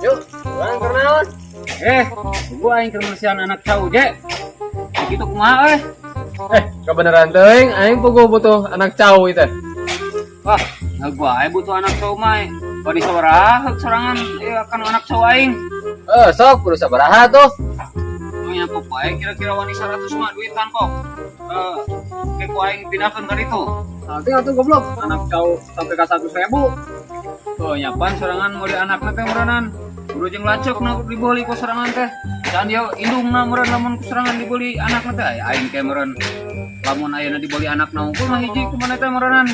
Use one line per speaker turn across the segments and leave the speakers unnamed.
Yuk, orang kernaon.
Gua aing keur bersihan anak cau je. Begitu kumaha
Kebenaran teuing aing puguh butuh anak cau itu.
Wah, gua aing butuh anak cau mah. Bari sabaraha sorangan akan anak cau aing.
Sok kudu sabaraha tuh.
Nyangkut aing kira-kira wani 100 mah duitan kok. Kayak ku aing pindahkeun ka ditu.
Nanti atuh goblok anak cau sampai ka 100.000.
Nyapan sorangan mau di anakna teh meureunnan. Kudu jeung lacek na dibeli ku sorangan teh. Dan dia indungna meureun lamun ku sorangan dibeli anakna teh aing teh meureun. Lamun ayeuna dibeli anakna unggul mah hiji ku maneh teh meureunnan.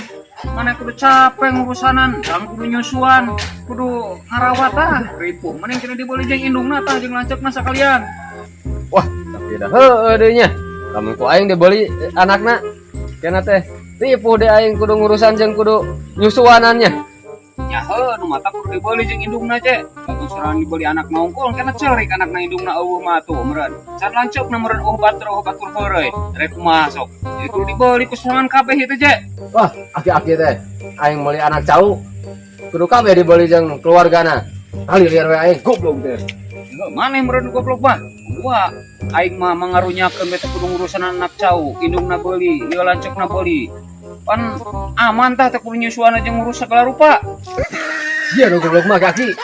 Maneh kudu capek ngurusanan, dan kudu nyusuan, kudu ngarawat ripuh. Mending cenah dibeli jeung indungna tah jeung lacekna sakalian.
Wah, tapi dah heueuh deui nya. Lamun ku aing dibeli anakna cenah teh ripuh deh aing kudu ngurusan jeung kudu nyusuanannya.
Ya nu mata kudu dibeli jeung indungna ce. Atuh sorangan dibeli anak nongkol kana ceurik anakna indungna eueuh mah tuh meureun. Can lanceukna meureun batur heureuy. Rek kumaha sok. Jadi kudu dibeli ku sorangan kabeh itu ce.
Wah, aki-aki teh aing meuli anak cau kudu kabeh dibeli jeung keluargana. Kali liar we aing goblok teh.
Maneh meureun goblok mah. Gua aing mah mangarunyakeun beta kudu ngurusan anak cau, indungna beuli, ieu lanceukna beuli. Pan aman tah teh kudu nyusuan aja ngurus segala rupa.
Iya dong goblok mah kaki.